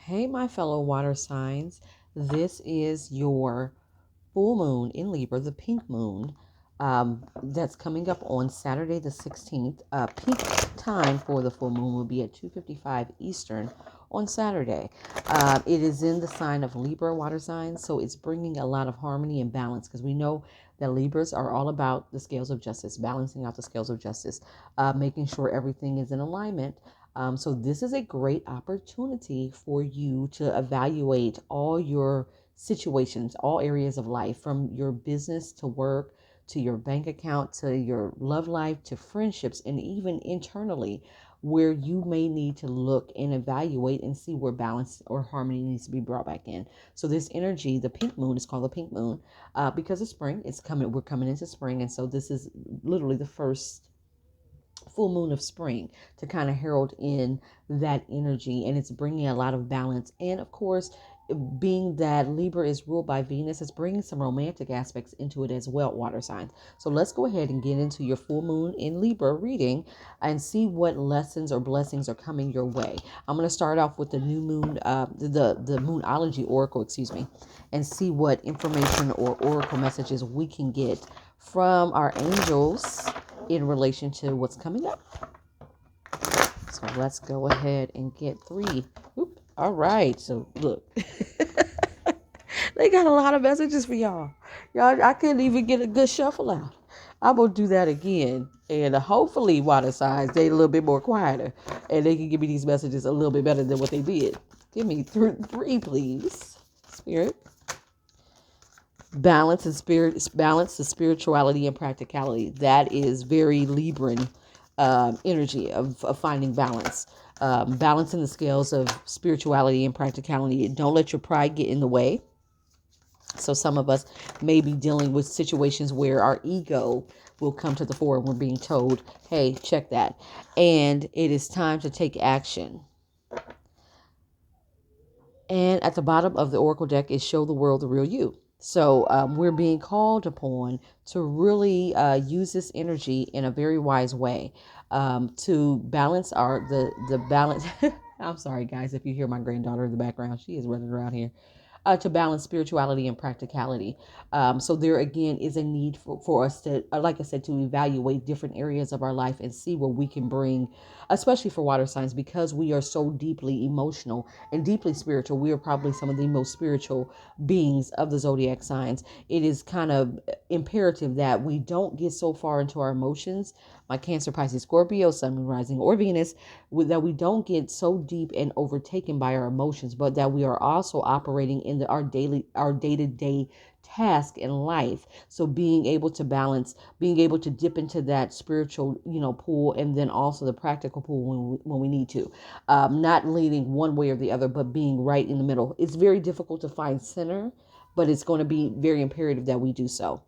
Hey, my fellow water signs. This is your full moon in Libra, the pink moon. That's coming up on Saturday the 16th. Peak time for the full moon will be at 2:55 Eastern on Saturday. It is in the sign of Libra water signs, so it's bringing a lot of harmony and balance because we know that Libras are all about the scales of justice, balancing out the scales of justice, making sure everything is in alignment. So this is a great opportunity for you to evaluate all your situations, all areas of life, from your business to work to your bank account to your love life to friendships, and even internally, where you may need to look and evaluate and see where balance or harmony needs to be brought back in. So this energy, the pink moon, is called the pink moon because of spring. It's coming. We're coming into spring, and so this is literally the first full moon of spring to kind of herald in that energy, and it's bringing a lot of balance. And of course, being that Libra is ruled by Venus, it's bringing some romantic aspects into it as well, water signs. So let's go ahead and get into your full moon in Libra reading and see what lessons or blessings are coming your way. I'm going to start off with the new moon, the moonology oracle, excuse me, and see what information or oracle messages we can get from our angels in relation to what's coming up. So let's go ahead and get three. Oop. All right. So look, they got a lot of messages for y'all. Y'all, I couldn't even get a good shuffle out. I'm gonna do that again, and hopefully, water signs they a little bit more quieter, and they can give me these messages a little bit better than what they did. Give me three, please, Spirit. Balance and spirit, balance the spirituality and practicality. That is very Libran energy of finding balance, balancing the scales of spirituality and practicality. Don't let your pride get in the way. So some of us may be dealing with situations where our ego will come to the fore and we're being told, hey, check that, and it is time to take action. And at the bottom of the oracle deck is show the world the real you. So we're being called upon to really use this energy in a very wise way, to balance the balance. I'm sorry, guys, if you hear my granddaughter in the background. She is running around here. To balance spirituality and practicality. So there again is a need for us to, like I said, to evaluate different areas of our life and see where we can bring, especially for water signs, because we are so deeply emotional and deeply spiritual. We are probably some of the most spiritual beings of the zodiac signs. It is kind of imperative that we don't get so far into our emotions, my Cancer, Pisces, Scorpio, Sun, Moon, Rising, or Venus, that we don't get so deep and overtaken by our emotions, but that we are also operating in our day-to-day task in life. So being able to balance, being able to dip into that spiritual, pool, and then also the practical pool when we need to, not leaning one way or the other, but being right in the middle. It's very difficult to find center, but it's going to be very imperative that we do so.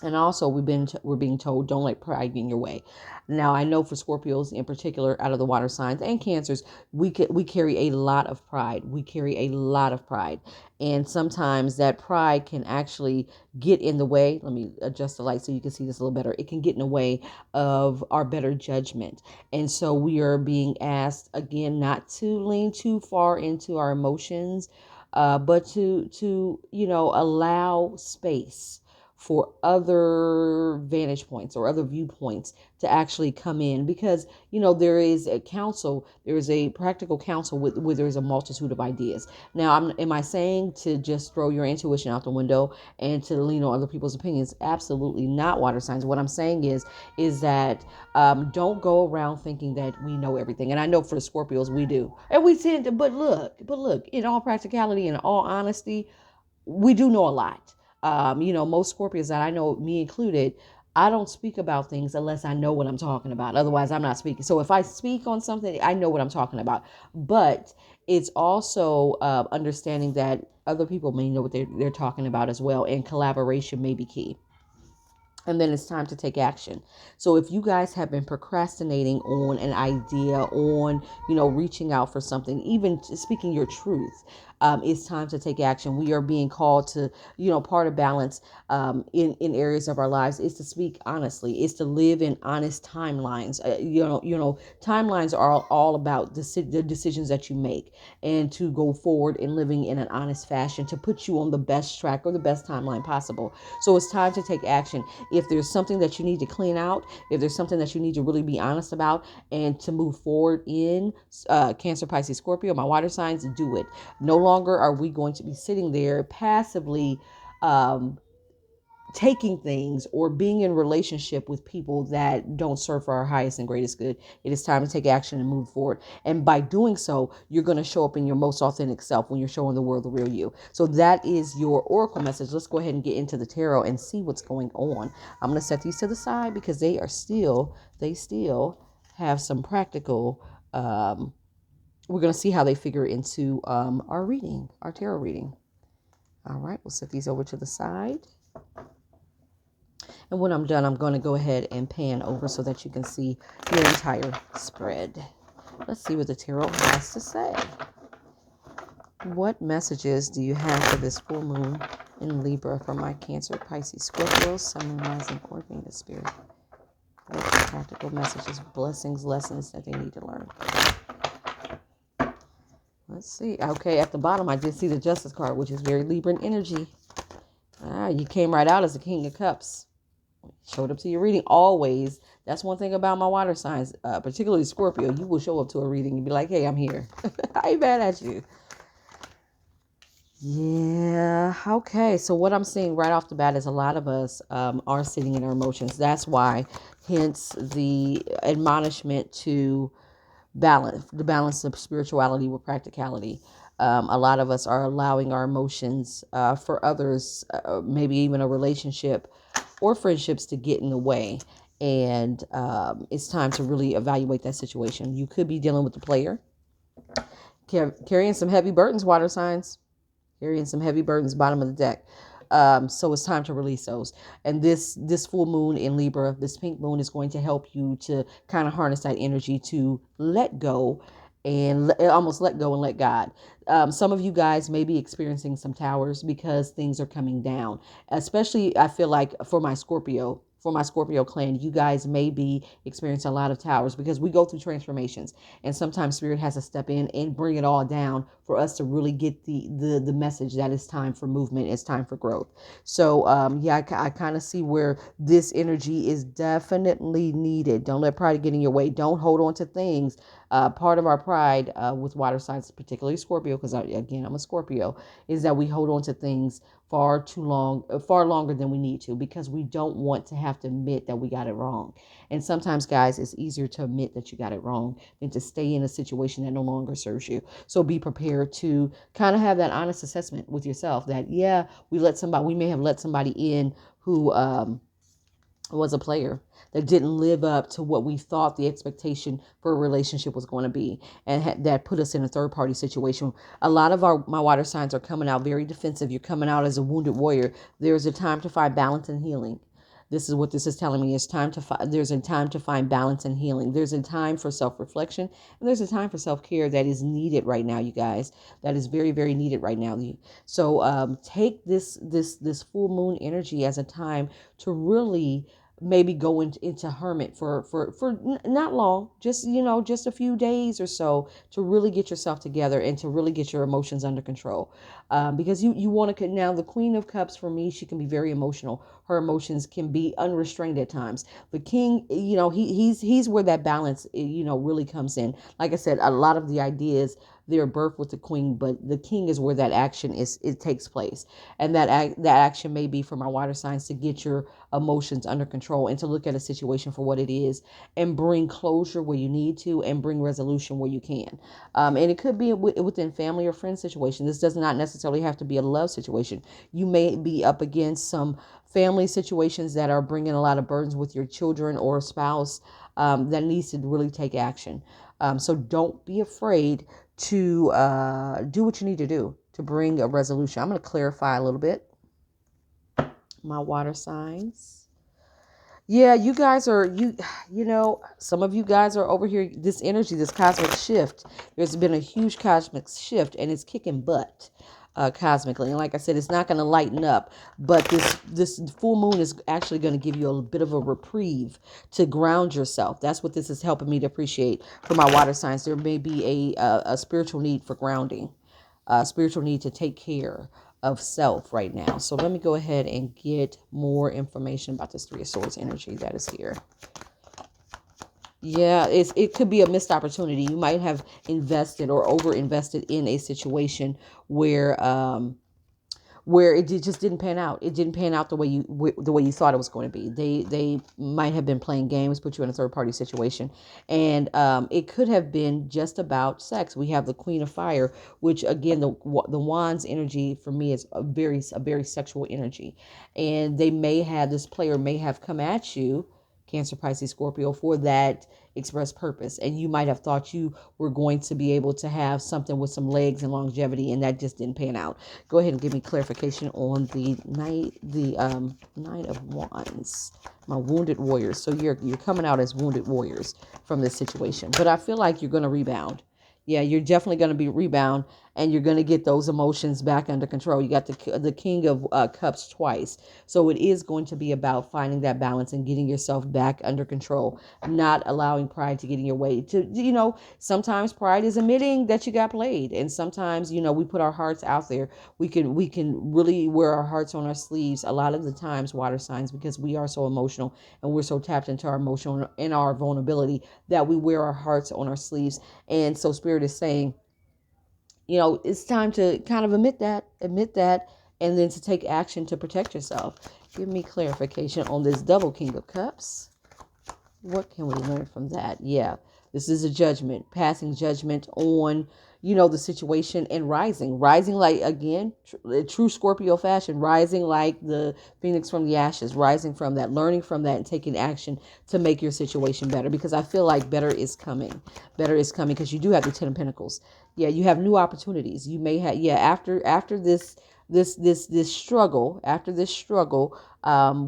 And also, we're being told, don't let pride get in your way. Now, I know for Scorpios in particular, out of the water signs and Cancers, we carry a lot of pride. We carry a lot of pride, and sometimes that pride can actually get in the way. Let me adjust the light so you can see this a little better. It can get in the way of our better judgment, and so we are being asked again not to lean too far into our emotions, but to allow space for other vantage points or other viewpoints to actually come in, because there is a council, there is a practical council where there is a multitude of ideas. Now, am I saying to just throw your intuition out the window and to lean on other people's opinions? Absolutely not, water signs. What I'm saying is that don't go around thinking that we know everything. And I know for the Scorpios we do, and we tend to, but look, in all practicality and all honesty, we do know a lot. Most Scorpios that I know, me included, I don't speak about things unless I know what I'm talking about. Otherwise, I'm not speaking. So if I speak on something, I know what I'm talking about. But it's also understanding that other people may know what they're talking about as well, and collaboration may be key. And then it's time to take action. So if you guys have been procrastinating on an idea, on, reaching out for something, even speaking your truth, it's time to take action. We are being called to, part of balance in areas of our lives is to speak honestly, is to live in honest timelines. Timelines are all about the decisions that you make, and to go forward in living in an honest fashion to put you on the best track or the best timeline possible. So it's time to take action. If there's something that you need to clean out, if there's something that you need to really be honest about and to move forward in, Cancer, Pisces, Scorpio, my water signs, do it. No longer are we going to be sitting there passively um, taking things or being in relationship with people that don't serve for our highest and greatest good. It is time to take action and move forward. And by doing so, you're going to show up in your most authentic self when you're showing the world the real you. So that is your oracle message. Let's go ahead and get into the tarot and see what's going on. I'm going to set these to the side because they still have some practical, we're going to see how they figure into our tarot reading. All right, we'll set these over to the side. And when I'm done, I'm going to go ahead and pan over so that you can see the entire spread. Let's see what the tarot has to say. What messages do you have for this full moon in Libra from my Cancer, Pisces, Scorpio, Sun, Moon, Rising, or Venus spirit? What practical messages, blessings, lessons that they need to learn? Let's see. Okay, at the bottom, I did see the Justice card, which is very Libran energy. You came right out as the King of Cups. Showed up to your reading always. That's one thing about my water signs, particularly Scorpio. You will show up to a reading and be like, hey, I'm here. I ain't mad at you. Yeah. Okay. So what I'm seeing right off the bat is a lot of us are sitting in our emotions. That's why, hence the admonishment to the balance of spirituality with practicality. A lot of us are allowing our emotions for others, maybe even a relationship or friendships, to get in the way. And it's time to really evaluate that situation. You could be dealing with the player, carrying some heavy burdens, water signs, carrying some heavy burdens, bottom of the deck. So it's time to release those. And this full moon in Libra, this pink moon, is going to help you to kind of harness that energy to let go and almost let go and let God. Some of you guys may be experiencing some towers because things are coming down. Especially, I feel like for my Scorpio clan, you guys may be experiencing a lot of towers because we go through transformations, and sometimes spirit has to step in and bring it all down for us to really get the message that it's time for movement, it's time for growth. So I kind of see where this energy is definitely needed. Don't let pride get in your way. Don't hold on to things. Part of our pride with water signs, particularly Scorpio, because again, I'm a Scorpio, is that we hold on to things far longer than we need to, because we don't want to have to admit that we got it wrong. And sometimes, guys, it's easier to admit that you got it wrong than to stay in a situation that no longer serves you. So be prepared to kind of have that honest assessment with yourself that, yeah, we may have let somebody in who was a player that didn't live up to what we thought the expectation for a relationship was going to be, and that put us in a third party situation. A lot of my water signs are coming out very defensive. You're coming out as a wounded warrior. There's a time to find balance and healing. This is what this is telling me. There's a time to find balance and healing. There's a time for self-reflection, and there's a time for self-care that is needed right now, you guys. That is very, very needed right now. So take this full moon energy as a time to really maybe go into hermit for not long, just a few days or so, to really get yourself together and to really get your emotions under control. Because you want to, now the Queen of Cups, for me, she can be very emotional. Her emotions can be unrestrained at times. The King, he's where that balance, really comes in. Like I said, a lot of the ideas, they're birthed with the Queen, but the King is where that action it takes place. And that action may be for my water signs to get your emotions under control and to look at a situation for what it is and bring closure where you need to and bring resolution where you can. And it could be within family or friend situation. This does not necessarily have to be a love situation. You may be up against some family situations that are bringing a lot of burdens with your children or spouse, that needs to really take action. So don't be afraid to do what you need to do to bring a resolution. I'm going to clarify a little bit. My water signs. Yeah, you guys are some of you guys are over here. This energy, this cosmic shift. There's been a huge cosmic shift, and it's kicking butt, cosmically. And like I said, it's not going to lighten up, but this full moon is actually going to give you a bit of a reprieve to ground yourself. That's what this is helping me to appreciate for my water signs. There may be a spiritual need for grounding, spiritual need to take care of self right now. So let me go ahead and get more information about this Three of Swords energy that is here. Yeah, it could be a missed opportunity. You might have invested or over invested in a situation where just didn't pan out. It didn't pan out the way you thought it was going to be. They might have been playing games, put you in a third party situation, and it could have been just about sex. We have the Queen of Fire, which again the Wands energy for me is a very sexual energy, and this player may have come at you, Cancer, Pisces, Scorpio, for that express purpose. And you might have thought you were going to be able to have something with some legs and longevity, and that just didn't pan out. Go ahead and give me clarification on the Nine of Wands, my wounded warriors. So you're coming out as wounded warriors from this situation, but I feel like you're going to rebound. Yeah, you're definitely going to be rebound, and you're going to get those emotions back under control. You got the King of Cups twice, so it is going to be about finding that balance and getting yourself back under control, not allowing pride to get in your way. Sometimes pride is admitting that you got played, and sometimes we put our hearts out there. We can really wear our hearts on our sleeves a lot of the times, water signs, because we are so emotional and we're so tapped into our emotion and our vulnerability that we wear our hearts on our sleeves. And so Spirit is saying, it's time to kind of admit that, and then to take action to protect yourself. Give me clarification on this double King of Cups. What can we learn from that? Yeah, this is a judgment, passing judgment on, the situation, and rising like, again, true Scorpio fashion, rising like the phoenix from the ashes, rising from that, learning from that, and taking action to make your situation better. Because I feel like better is coming. Better is coming because you do have the Ten of Pentacles. Yeah, you have new opportunities. You may have, yeah, after this struggle,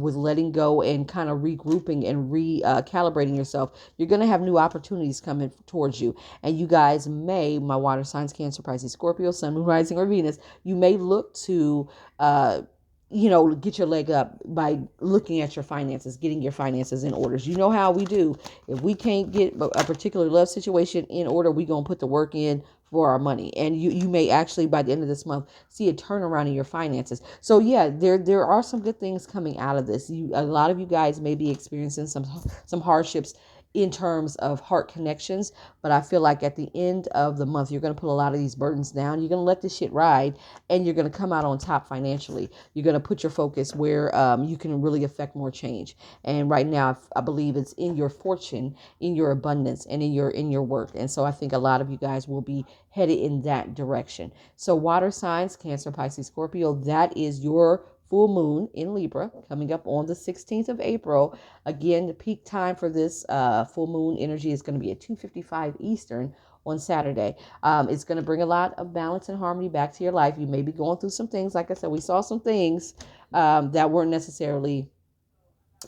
with letting go and kind of regrouping and recalibrating yourself, you're going to have new opportunities coming towards you. And you guys may, my water signs, Cancer, Pisces, Scorpio, Sun, Moon, Rising, or Venus, you may look to, get your leg up by looking at your finances, getting your finances in orders. You know how we do. If we can't get a particular love situation in order, we're going to put the work in for our money. And you may actually, by the end of this month, see a turnaround in your finances. So yeah, there are some good things coming out of this. A lot of you guys may be experiencing some hardships in terms of heart connections, but I feel like at the end of the month, you're going to put a lot of these burdens down. You're going to let this shit ride, and you're going to come out on top financially. You're going to put your focus where you can really affect more change. And right now, I believe it's in your fortune, in your abundance, and in your work. And so I think a lot of you guys will be headed in that direction. So water signs, Cancer, Pisces, Scorpio, that is your full moon in Libra coming up on the 16th of April. Again, the peak time for this full moon energy is going to be at 2:55 Eastern on Saturday. It's going to bring a lot of balance and harmony back to your life. You may be going through some things. Like I said, we saw some things that weren't necessarily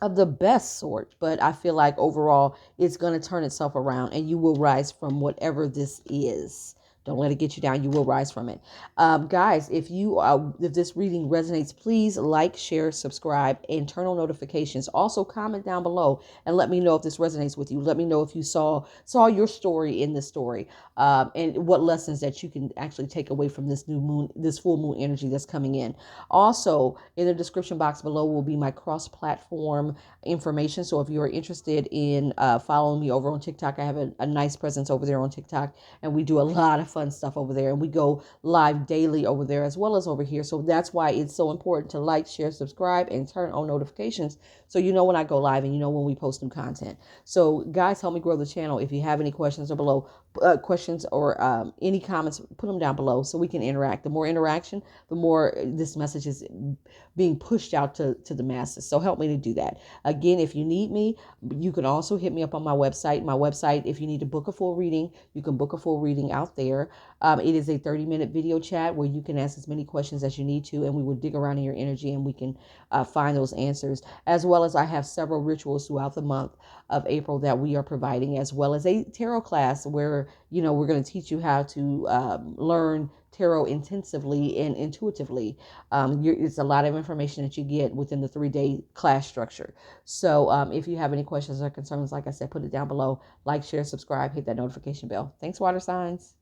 of the best sort, but I feel like overall it's going to turn itself around, and you will rise from whatever this is. Don't let it get you down. You will rise from it. Guys, if this reading resonates, please like, share, subscribe, and turn on notifications. Also, comment down below and let me know if this resonates with you. Let me know if you saw your story in this story, and what lessons that you can actually take away from this this full moon energy that's coming in. Also, in the description box below will be my cross-platform information. So if you're interested in following me over on TikTok, I have a nice presence over there on TikTok, and we do a lot of fun stuff over there, and we go live daily over there as well as over here. So that's why it's so important to like, share, subscribe, and turn on notifications so you know when I go live and you know when we post new content. So guys, help me grow the channel. If you have any questions or below, questions or any comments, put them down below so we can interact. The more interaction, the more this message is being pushed out to the masses. So help me to do that. Again, if you need me, you can also hit me up on my website. My website, if you need to book a full reading, you can book a full reading out there. It is a 30-minute video chat where you can ask as many questions as you need to, and we will dig around in your energy and we can find those answers. As well as I have several rituals throughout the month of April that we are providing, as well as a tarot class where, we're going to teach you how to learn tarot intensively and intuitively. It's a lot of information that you get within the 3-day class structure. So if you have any questions or concerns, like I said, put it down below. Like, share, subscribe, hit that notification bell. Thanks, water signs.